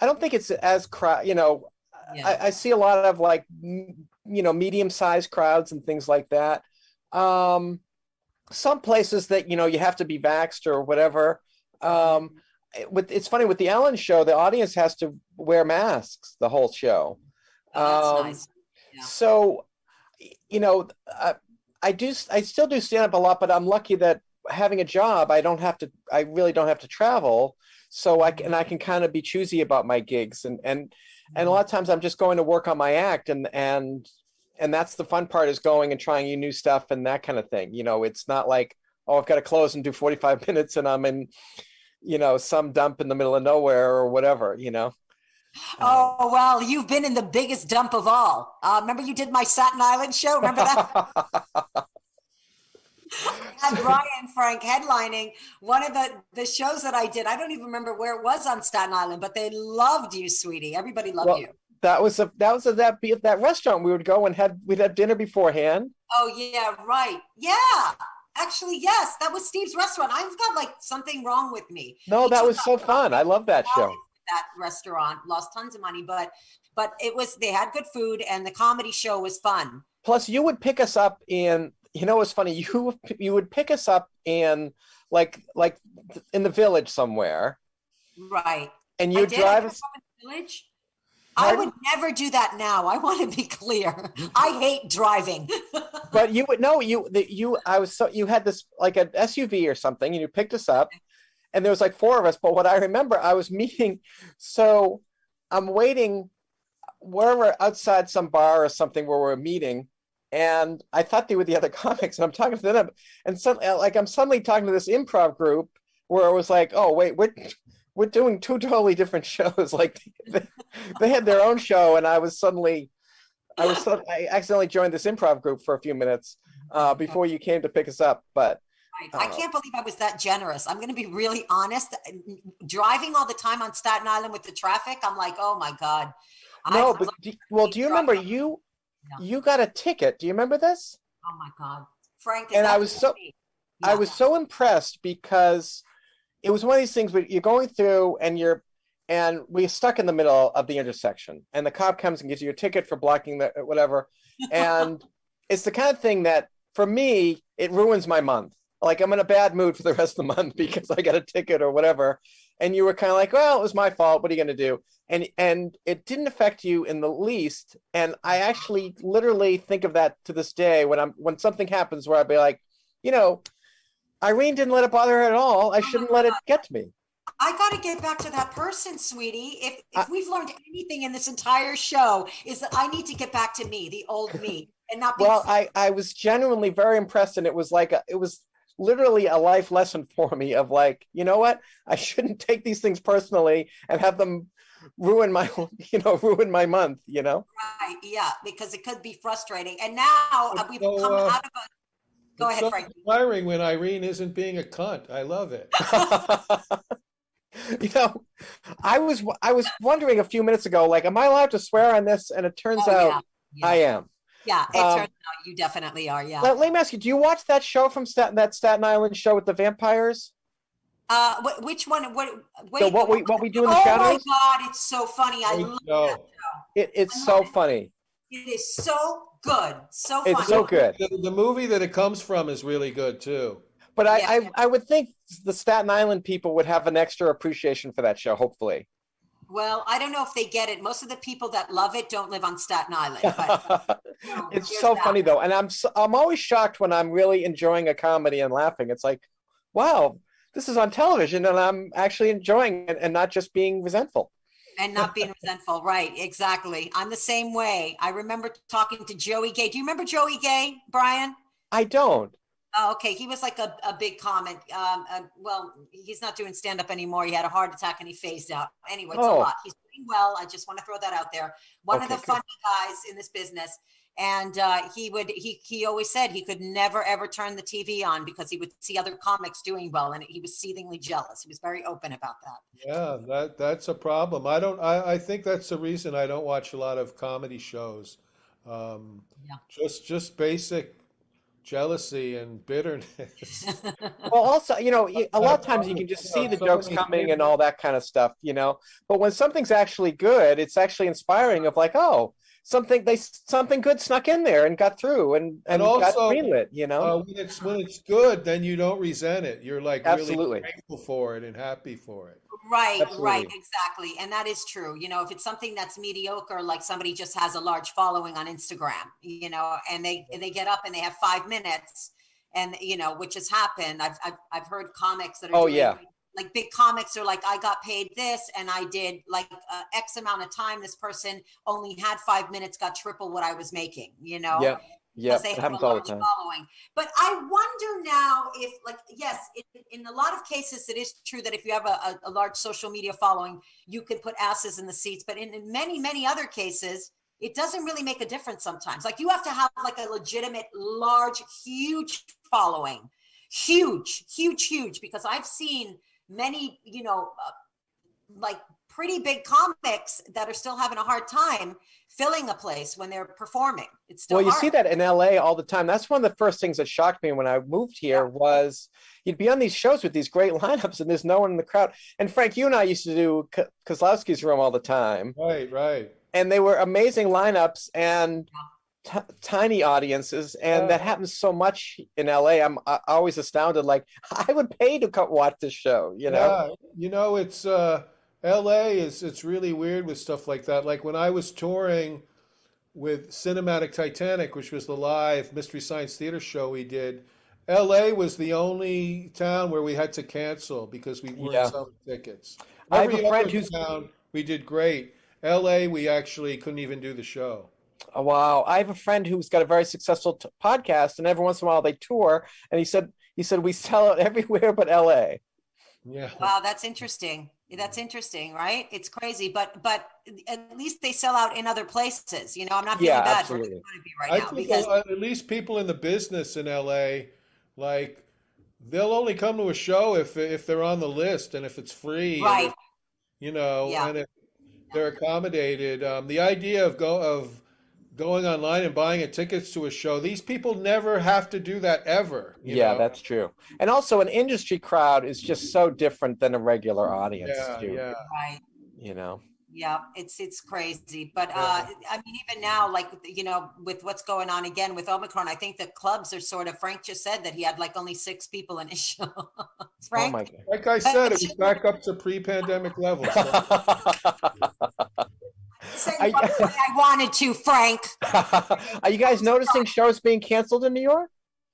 don't think it's as crowd, I see a lot of like, medium-sized crowds and things like that. Some places that, you have to be vaxxed or whatever. It's funny with the Ellen show, the audience has to wear masks the whole show. Oh, that's nice. Yeah. So, I still do stand up a lot, but I'm lucky that having a job, I really don't have to travel. So I can kind of be choosy about my gigs and a lot of times I'm just going to work on my act and that's the fun part, is going and trying new stuff and that kind of thing. It's not like, oh, I've got to close and do 45 minutes and I'm in, some dump in the middle of nowhere or whatever, Oh, well, you've been in the biggest dump of all. Remember you did my Staten Island show? Remember that? I had Brian Frank headlining one of the shows that I did. I don't even remember where it was on Staten Island, but they loved you, sweetie. Everybody loved you. That was that restaurant we would go and we'd have dinner beforehand. Oh yeah, right. Yeah. Actually, yes, that was Steve's restaurant. I've got like something wrong with me. No, that was so fun. I love that show. That restaurant lost tons of money, but they had good food and the comedy show was fun. Plus, you would pick us up in. It's funny. You would pick us up in like in the village somewhere, right? And you drive us in the village. Pardon? I would never do that now. I want to be clear. I hate driving. But you would know you had this like an SUV or something, and you picked us up, and there was like 4 of us. But what I remember, I was meeting. So I'm waiting wherever outside some bar or something where we're meeting. And I thought they were the other comics, and I'm talking to them, and I'm suddenly talking to this improv group where it was like, oh wait, we're doing 2 totally different shows. Like they had their own show, and I accidentally joined this improv group for a few minutes before you came to pick us up. But I can't believe I was that generous. I'm going to be really honest. Driving all the time on Staten Island with the traffic, I'm like, oh my God. No, do you remember you got a ticket? Do you remember this? Oh my God, Frank! And I was so impressed because it was one of these things where you're going through and we're stuck in the middle of the intersection, and the cop comes and gives you a ticket for blocking the whatever. And it's the kind of thing that for me, it ruins my month. Like I'm in a bad mood for the rest of the month because I got a ticket or whatever. And you were kind of like, well, it was my fault. What are you going to do? And it didn't affect you in the least. And I actually literally think of that to this day when something happens where I'd be like, Irene didn't let it bother her at all. I shouldn't let it get to me. I got to get back to that person, sweetie. If we've learned anything in this entire show, is that I need to get back to me, the old me, and not be. Well, I was genuinely very impressed, and it was literally a life lesson for me of like, you know what? I shouldn't take these things personally and have them ruin my month. Right? Yeah, because it could be frustrating. And now we've come out of a. Go ahead, Frank. It's inspiring when Irene isn't being a cunt. I love it. I was wondering a few minutes ago, like, am I allowed to swear on this? And it turns out I am. Yeah, it turns out you definitely are. Yeah. Let me ask you: do you watch that show from that Staten Island show with the vampires? Which one? Wait, what we do in the shadows? Oh my God, it's so funny! I love that show. It's so funny. It is so good, so funny. It's so good. The movie that it comes from is really good too. But I would think the Staten Island people would have an extra appreciation for that show, hopefully. Well, I don't know if they get it. Most of the people that love it don't live on Staten Island. But, it's so funny though, and I'm always shocked when I'm really enjoying a comedy and laughing. It's like, wow, this is on television, and I'm actually enjoying it and not just being resentful. And not being resentful, right? Exactly. I'm the same way. I remember talking to Joey Gay. Do you remember Joey Gay, Brian? I don't. Oh, okay. He was like a big comic. Well, he's not doing stand-up anymore. He had a heart attack and he phased out. Anyway, it's a lot. He's doing well. I just want to throw that out there. One of the funny guys in this business. And he always said he could never, ever turn the TV on because he would see other comics doing well. And he was seethingly jealous. He was very open about that. Yeah, that's a problem. I think that's the reason I don't watch a lot of comedy shows. Just basic jealousy and bitterness. Well, also, a lot of times you can just see the jokes coming and all that kind of stuff, but when something's actually good, it's actually inspiring of like, oh, something good snuck in there and got through and also got greenlit, when it's good, then you don't resent it. You're like Absolutely. really grateful for it and happy for it. Right, Absolutely. right, exactly. And that is true. If it's something that's mediocre, like somebody just has a large following on Instagram, and they get up and they have 5 minutes and, which has happened. I've heard comics that are like big comics are like, I got paid this and I did like X amount of time. This person only had 5 minutes, got triple what I was making, Yeah. Because they have a large following. But I wonder now if, like, yes, in a lot of cases, it is true that if you have a large social media following, you can put asses in the seats. But in many, many other cases, it doesn't really make a difference sometimes. Like you have to have like a legitimate, large, huge following. Huge, because I've seen many, like pretty big comics that are still having a hard time filling a place when they're performing. It's still you hard. see that in LA all the time. That's one of the first things that shocked me when I moved here was you'd be on these shows with these great lineups and there's no one in the crowd. And Frank, you and I used to do Kozlowski's Room all the time. Right. And they were amazing lineups and tiny audiences. And that happens so much in LA. I'm always astounded. Like I would pay to watch this show, Yeah, it's LA it's really weird with stuff like that. Like when I was touring with Cinematic Titanic, which was the live Mystery Science Theater show we did, LA was the only town where we had to cancel because we weren't selling tickets. Every other town we did great. LA, we actually couldn't even do the show. Oh, wow. I have a friend who's got a very successful podcast, and every once in a while they tour, and he said we sell it everywhere but LA. Yeah. Wow, that's interesting. That's interesting, right? It's crazy, but at least they sell out in other places. I'm not feeling bad for everybody right now because at least people in the business in LA, like they'll only come to a show if they're on the list and if it's free, right? And if they're accommodated. The idea of going online and buying tickets to a show. These people never have to do that ever. You Yeah, know? that's true. And also, an industry crowd is just so different than a regular audience, too. Yeah. Right. You know. Yeah, it's crazy. But Yeah. I mean, even now, like, with what's going on again with Omicron, I think the clubs are sort of, Frank just said that he had like only 6 people in his show. Frank? Oh my God. Like I said, it was back up to pre-pandemic levels. Say what I wanted to, Frank. Are you guys noticing shows being canceled in New York?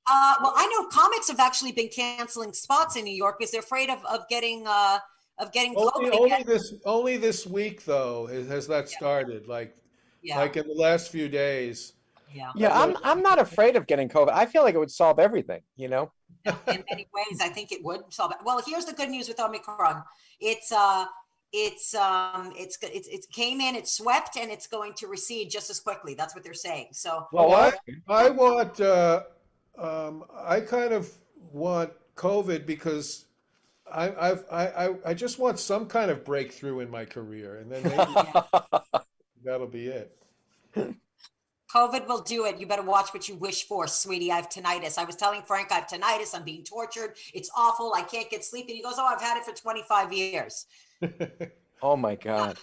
Well, I know comics have actually been canceling spots in New York because they're afraid of getting COVID. Only this week though has that started. Like in the last few days. Yeah, I'm not afraid of getting COVID. I feel like it would solve everything, you know? In many ways, I think it would solve it. Well, here's the good news with Omicron. It came in, it swept, and it's going to recede just as quickly. That's what they're saying. So, well, I kind of want COVID because I just want some kind of breakthrough in my career, and then maybe that'll be it. COVID will do it. You better watch what you wish for, sweetie. I have tinnitus. I was telling Frank I have tinnitus. I'm being tortured. It's awful. I can't get sleep. And he goes, "Oh, I've had it for 25 years." Oh my God.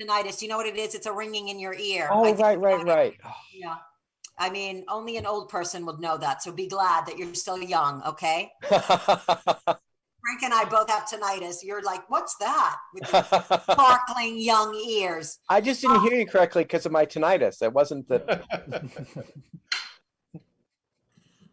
Tinnitus. You know what it is? It's a ringing in your ear. Oh, right. Yeah. I mean, only an old person would know that. So be glad that you're still young, okay? Frank and I both have tinnitus. You're like, what's that? With your sparkling young ears. I just didn't hear you correctly because of my tinnitus. It wasn't that.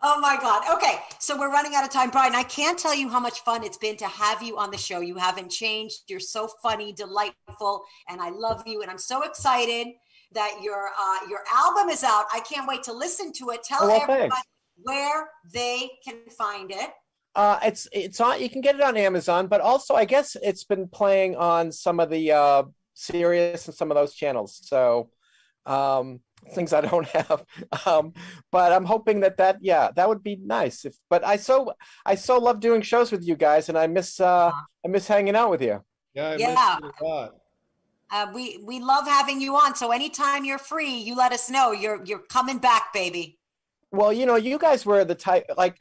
Oh my God. Okay. So we're running out of time. Brian, I can't tell you how much fun it's been to have you on the show. You haven't changed. You're so funny, delightful, and I love you. And I'm so excited that your album is out. I can't wait to listen to it. Tell everybody where they can find it. It's on. You can get it on Amazon, but also I guess it's been playing on some of the Sirius and some of those channels. So things I don't have, but I'm hoping that would be nice. But I so love doing shows with you guys, and I miss hanging out with you. Yeah, I miss you a lot. We love having you on. So anytime you're free, you let us know. You're coming back, baby. Well, you guys were the type, like,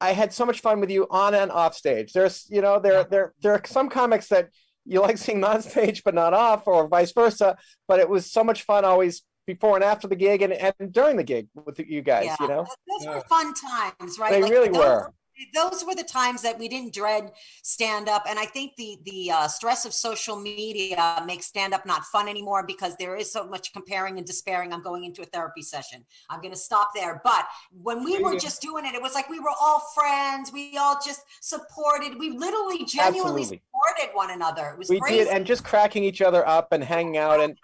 I had so much fun with you on and off stage. There's, there are some comics that you like seeing on stage but not off, or vice versa. But it was so much fun always before and after the gig and during the gig with you guys. Those were fun times, right? They really were. Those were the times that we didn't dread stand up. And I think the stress of social media makes stand up not fun anymore because there is so much comparing and despairing. I'm going into a therapy session. I'm going to stop there. But when we were just doing it, it was like we were all friends. We all just supported. We literally genuinely supported one another. It was crazy. We did, and just cracking each other up and hanging out. And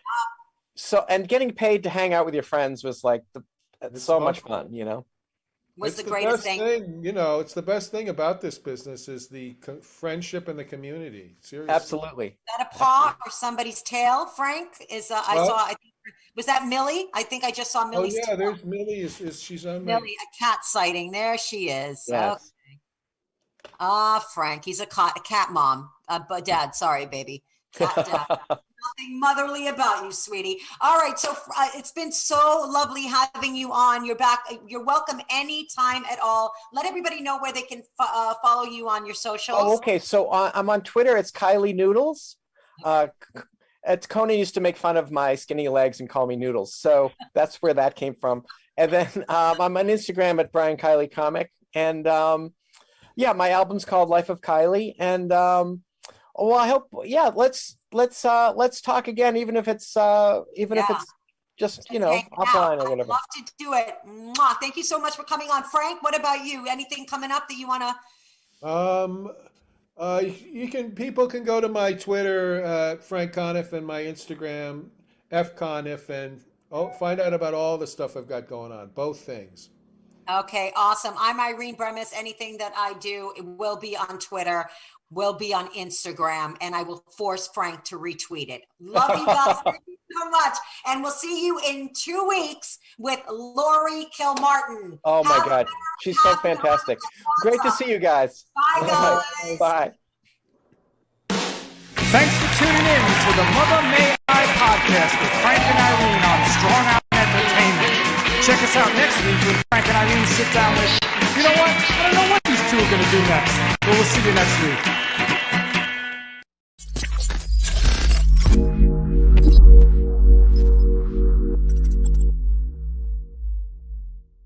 getting paid to hang out with your friends was like so much fun, Was the greatest thing. It's the best thing about this business is the friendship and the community. Seriously. Absolutely. Is that a paw or somebody's tail, Frank? I think, was that Millie? I think I just saw Millie's tail. There's Millie. She's on Millie, a cat sighting. There she is. Yes. Okay. Frank, he's a cat mom. Dad, sorry, baby. Cat dad. Nothing motherly about you, sweetie. All right, so it's been so lovely having you on. You're back. You're welcome anytime at all. Let everybody know where they can follow you on your socials. Oh, okay. So I'm on Twitter. It's Kiley Noodles. Conan used to make fun of my skinny legs and call me Noodles. So that's where that came from. And then I'm on Instagram at Brian Kiley Comic. And my album's called Life of Kiley. And I hope, let's talk again, even if it's just, offline or whatever. I'd love to do it. Mwah. Thank you so much for coming on. Frank, what about you? Anything coming up that you want to? People can go to my Twitter, Frank Conniff, and my Instagram, fconniff, and find out about all the stuff I've got going on, both things. Okay, awesome. I'm Irene Bremis. Anything that I do, it will be on Twitter, will be on Instagram, and I will force Frank to retweet it. Love you guys. Thank you so much. And we'll see you in 2 weeks with Lori Kilmartin. Oh, my God. She's so fantastic. Great to see you guys. Bye, guys. Bye. Thanks for tuning in to the Mother May I podcast with Frank and Irene on Strong Island Entertainment. Check us out next week when Frank and Irene sit down with, you know what? I don't know what these two are going to do next. But we'll see you next week.